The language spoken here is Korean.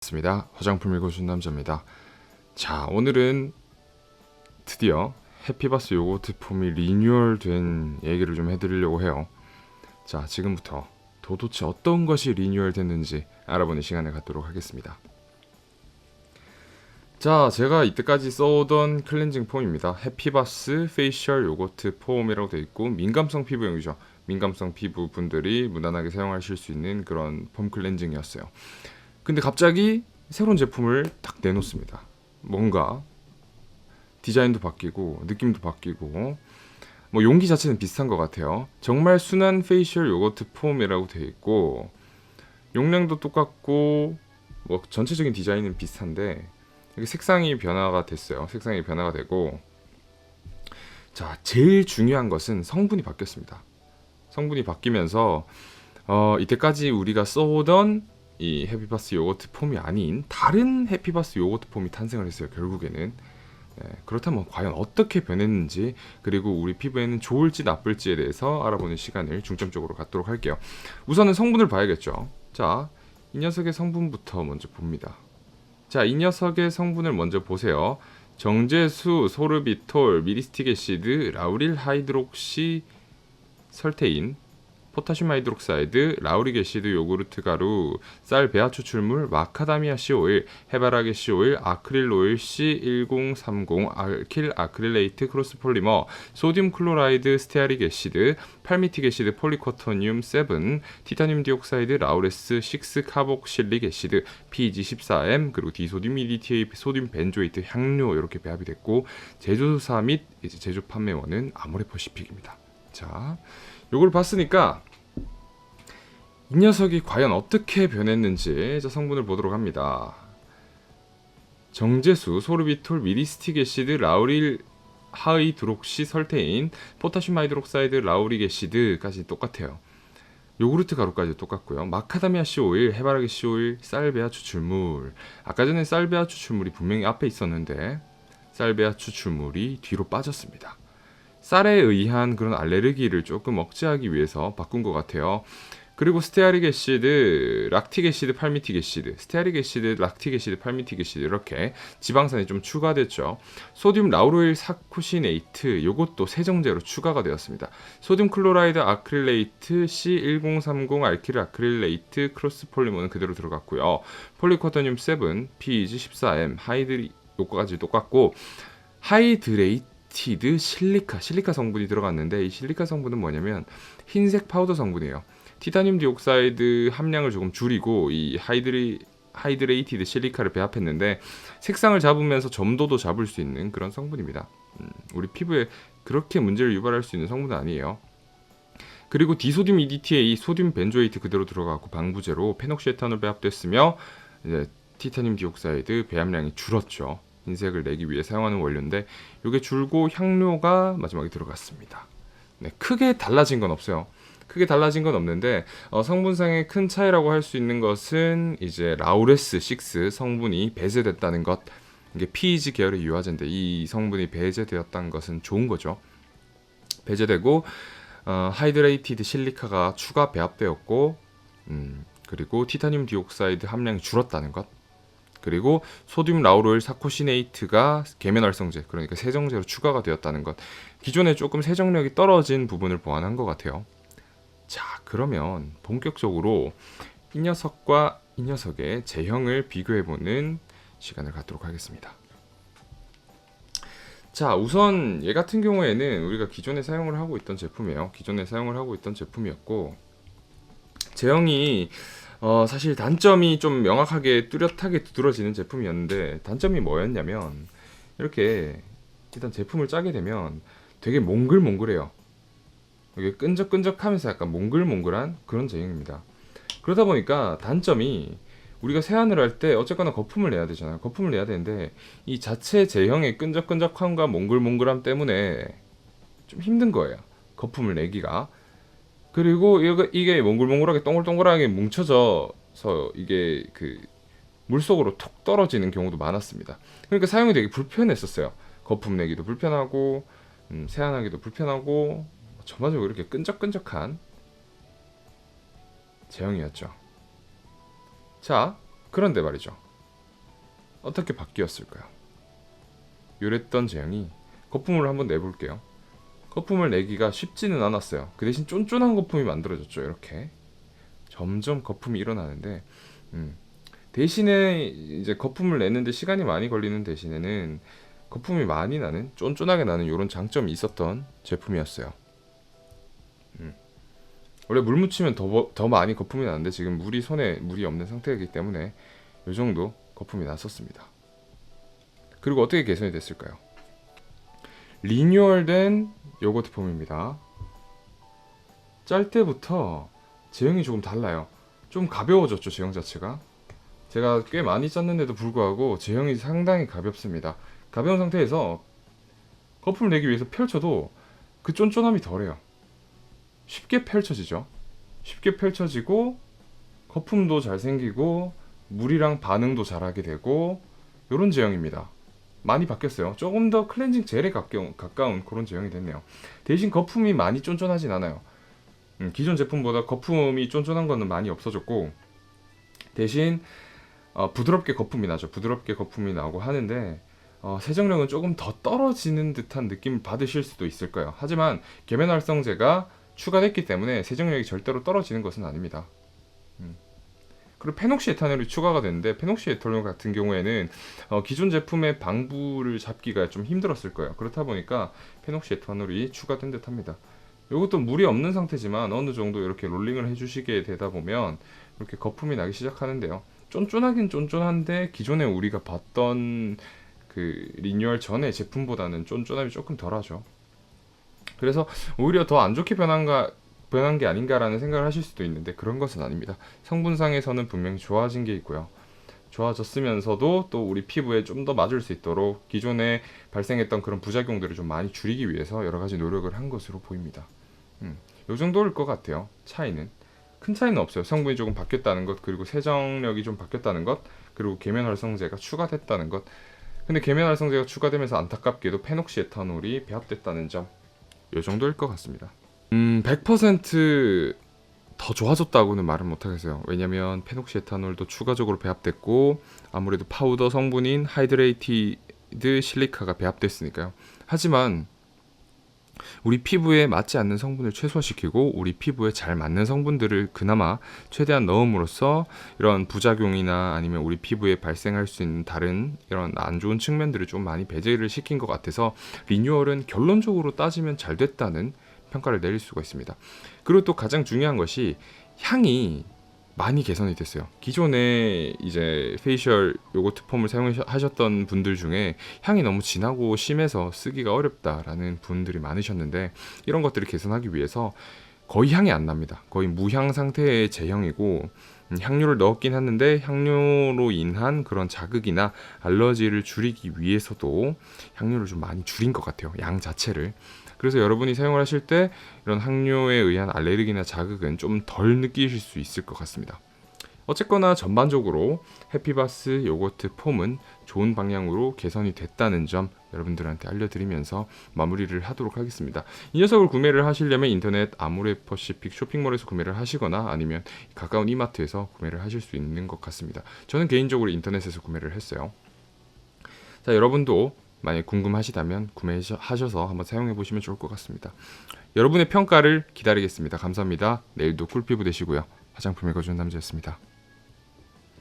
반갑습니다. 화장품 읽어준 남자입니다. 자, 오늘은 드디어 해피바스 요거트 폼이 리뉴얼된 얘기를 좀 해드리려고 해요. 자, 지금부터 도대체 어떤 것이 리뉴얼 됐는지 알아보는 시간을 갖도록 하겠습니다. 자, 제가 이때까지 써오던 클렌징 폼입니다. 해피바스 페이셜 요거트 폼이라고 되어 있고, 민감성 피부용이죠. 민감성 피부 분들이 무난하게 사용하실 수 있는 그런 폼 클렌징이었어요. 근데 갑자기 새로운 제품을 딱 내놓습니다. 뭔가 디자인도 바뀌고 느낌도 바뀌고 뭐 용기 자체는 비슷한 것 같아요. 정말 순한 페이셜 요거트 폼이라고 되어 있고 용량도 똑같고 뭐 전체적인 디자인은 비슷한데 이게 색상이 변화가 됐어요. 색상이 변화가 되고, 자, 제일 중요한 것은 성분이 바뀌었습니다. 성분이 바뀌면서 이때까지 우리가 써오던 이 해피바스 요거트 폼이 아닌 다른 해피바스 요거트 폼이 탄생을 했어요. 결국에는. 그렇다면 과연 어떻게 변했는지, 그리고 우리 피부에는 좋을지 나쁠지에 대해서 알아보는 시간을 중점적으로 갖도록 할게요. 우선은 성분을 봐야겠죠. 자, 이 녀석의 성분부터 먼저 봅니다. 자, 이 녀석의 성분을 먼저 보세요. 정제수, 소르비톨, 미리스틱 애시드, 라우릴 하이드록시 설테인, 포타슘 하이드록사이드, 라우릭 애시드, 요구르트 가루, 쌀 배아 추출물, 마카다미아 C 오일, 해바라기 C 오일, 아크릴 오일 C1030, 알킬 아크릴레이트 크로스 폴리머, 소듐 클로라이드, 스테아릭 애시드, 팔미틱 애시드, 폴리쿼터늄 7, 티타늄 디옥사이드, 라우레스 6 카복실릭 애시드, PG14M, 그리고 디소듐 EDTA, 소듐 벤조이트, 향료 이렇게 배합이 됐고, 제조사 및 이제 제조 판매원은 아모레퍼시픽입니다. 자, 요걸 봤으니까 이 녀석이 과연 어떻게 변했는지 성분을 보도록 합니다. 정제수, 소르비톨, 미리스틱 애시드, 라우릴 하이드록시 설테인, 포타슘 하이드록사이드, 라우릭 애시드까지 똑같아요. 요구르트 가루까지 똑같고요. 마카다미아 C 오일, 해바라기 C 오일, 쌀배아 추출물. 아까 전에 쌀배아 추출물이 분명히 앞에 있었는데 쌀배아 추출물이 뒤로 빠졌습니다. 쌀에 의한 그런 알레르기를 조금 억제하기 위해서 바꾼 것 같아요. 그리고 스테아릭 애시드, 락틱 애시드, 팔미틱 애시드, 스테아릭 애시드, 락틱 애시드, 팔미틱 애시드 이렇게 지방산이 좀 추가됐죠. 소듐 라우로일 사쿠시네이트 요것도 세정제로 추가가 되었습니다. 소듐 클로라이드 아크릴레이트 C1030 알킬 아크릴레이트 크로스 폴리머는 그대로 들어갔고요. 폴리쿼터늄 7, PEG14M 하이드리 요거까지 똑같고, 하이드레이트 실리카 성분이 들어갔는데, 이 실리카 성분은 뭐냐면 흰색 파우더 성분이에요. 티타늄 디옥사이드 함량을 조금 줄이고 이 하이드레이티드 실리카를 배합했는데 색상을 잡으면서 점도도 잡을 수 있는 그런 성분입니다. 우리 피부에 그렇게 문제를 유발할 수 있는 성분은 아니에요. 그리고 디소듐 EDTA, 소듐 벤조이트 그대로 들어가고 방부제로 페녹시에탄올 배합됐으며 이제 티타늄 디옥사이드 배합량이 줄었죠. 흰색을 내기 위해 사용하는 원료인데 이게 줄고 향료가 마지막에 들어갔습니다. 네, 크게 달라진 건 없어요. 크게 달라진 건 없는데 성분상의 큰 차이라고 할 수 있는 것은 이제 라우레스 6 성분이 배제됐다는 것. 이게 PEG 계열의 유화제인데 이 성분이 배제되었다는 것은 좋은 거죠. 배제되고 하이드레이티드 실리카가 추가 배합되었고, 그리고 티타늄 디옥사이드 함량이 줄었다는 것. 그리고 소듐 라우로일 사코시네이트가 계면활성제, 그러니까 세정제로 추가가 되었다는 것. 기존에 조금 세정력이 떨어진 부분을 보완한 것 같아요. 자, 그러면 본격적으로 이 녀석과 이 녀석의 제형을 비교해보는 시간을 갖도록 하겠습니다. 자, 우선 얘 같은 경우에는 우리가 기존에 사용을 하고 있던 제품이에요. 기존에 사용을 하고 있던 제품이었고, 제형이 사실 단점이 좀 명확하게 뚜렷하게 두드러지는 제품이었는데, 단점이 뭐였냐면 이렇게 일단 제품을 짜게 되면 되게 몽글몽글해요. 이게 끈적끈적하면서 약간 몽글몽글한 그런 제형입니다. 그러다 보니까 단점이 우리가 세안을 할 때 어쨌거나 거품을 내야 되잖아요. 거품을 내야 되는데 이 자체 제형의 끈적끈적함과 몽글몽글함 때문에 좀 힘든 거예요. 거품을 내기가. 그리고 이게 몽글몽글하게 동글동글하게 뭉쳐져서 이게 그 물속으로 톡 떨어지는 경우도 많았습니다. 그러니까 사용이 되게 불편했었어요. 거품 내기도 불편하고 세안하기도 불편하고 전반적으로 이렇게 끈적끈적한 제형이었죠. 자, 그런데 말이죠. 어떻게 바뀌었을까요? 요랬던 제형이 거품을 한번 내볼게요. 거품을 내기가 쉽지는 않았어요. 그 대신 쫀쫀한 거품이 만들어졌죠. 이렇게 점점 거품이 일어나는데 대신에 이제 거품을 내는데 시간이 많이 걸리는 대신에는 거품이 많이 나는, 쫀쫀하게 나는 이런 장점이 있었던 제품이었어요. 원래 물 묻히면 더 많이 거품이 나는데 지금 손에 물이 없는 상태이기 때문에 이 정도 거품이 났었습니다. 그리고 어떻게 개선이 됐을까요? 리뉴얼된 요거트 폼입니다. 짤 때부터 제형이 조금 달라요. 좀 가벼워졌죠, 제형 자체가. 제가 꽤 많이 짰는데도 불구하고 제형이 상당히 가볍습니다. 가벼운 상태에서 거품을 내기 위해서 펼쳐도 그 쫀쫀함이 덜해요. 쉽게 펼쳐지죠. 쉽게 펼쳐지고 거품도 잘 생기고 물이랑 반응도 잘하게 되고 이런 제형입니다. 많이 바뀌었어요. 조금 더 클렌징 젤에 가까운 그런 제형이 됐네요. 대신 거품이 많이 쫀쫀하진 않아요. 기존 제품보다 거품이 쫀쫀한 거는 많이 없어졌고 대신 부드럽게 거품이 나죠. 부드럽게 거품이 나고 하는데 세정력은 조금 더 떨어지는 듯한 느낌을 받으실 수도 있을 거예요. 하지만 계면 활성제가 추가됐기 때문에 세정력이 절대로 떨어지는 것은 아닙니다. 그리고 페녹시 에탄올이 추가가 됐는데 페녹시 에탄올 같은 경우에는 기존 제품의 방부를 잡기가 좀 힘들었을 거예요. 그렇다 보니까 페녹시 에탄올이 추가된 듯 합니다. 이것도 물이 없는 상태지만 어느 정도 이렇게 롤링을 해주시게 되다 보면 이렇게 거품이 나기 시작하는데요. 쫀쫀하긴 쫀쫀한데 기존에 우리가 봤던 그 리뉴얼 전의 제품보다는 쫀쫀함이 조금 덜하죠. 그래서 오히려 더 안 좋게 변한 게 아닌가라는 생각을 하실 수도 있는데 그런 것은 아닙니다. 성분상에서는 분명히 좋아진 게 있고요. 좋아졌으면서도 또 우리 피부에 좀 더 맞을 수 있도록 기존에 발생했던 그런 부작용들을 좀 많이 줄이기 위해서 여러 가지 노력을 한 것으로 보입니다. 요 정도일 것 같아요. 차이는 큰 차이는 없어요. 성분이 조금 바뀌었다는 것, 그리고 세정력이 좀 바뀌었다는 것, 그리고 계면 활성제가 추가됐다는 것. 근데 계면 활성제가 추가되면서 안타깝게도 페녹시 에탄올이 배합됐다는 점, 요 정도일 것 같습니다. 100%더 좋아졌다고는 말은 못하겠어요. 왜냐면 페녹시 에탄올도 추가적으로 배합됐고 아무래도 파우더 성분인 하이드레이티드 실리카가 배합됐으니까요. 하지만 우리 피부에 맞지 않는 성분을 최소화시키고 우리 피부에 잘 맞는 성분들을 그나마 최대한 넣음으로써 이런 부작용이나 아니면 우리 피부에 발생할 수 있는 다른 이런 안 좋은 측면들을 좀 많이 배제를 시킨 것 같아서 리뉴얼은 결론적으로 따지면 잘 됐다는 평가를 내릴 수가 있습니다. 그리고 또 가장 중요한 것이 향이 많이 개선이 됐어요. 기존에 이제 페이셜 요거트 폼을 사용하셨던 분들 중에 향이 너무 진하고 심해서 쓰기가 어렵다라는 분들이 많으셨는데 이런 것들을 개선하기 위해서 거의 향이 안 납니다. 거의 무향 상태의 제형이고 향료를 넣었긴 했는데 향료로 인한 그런 자극이나 알러지를 줄이기 위해서도 향료를 좀 많이 줄인 것 같아요. 양 자체를. 그래서 여러분이 사용을 하실 때 이런 향료에 의한 알레르기나 자극은 좀 덜 느끼실 수 있을 것 같습니다. 어쨌거나 전반적으로 해피바스 요거트 폼은 좋은 방향으로 개선이 됐다는 점 여러분들한테 알려드리면서 마무리를 하도록 하겠습니다. 이 녀석을 구매를 하시려면 인터넷 아모레퍼시픽 쇼핑몰에서 구매를 하시거나 아니면 가까운 이마트에서 구매를 하실 수 있는 것 같습니다. 저는 개인적으로 인터넷에서 구매를 했어요. 자, 여러분도 만약 궁금하시다면 구매하셔서 한번 사용해 보시면 좋을 것 같습니다. 여러분의 평가를 기다리겠습니다. 감사합니다. 내일도 꿀피부 되시고요. 화장품 읽어주는 남자였습니다.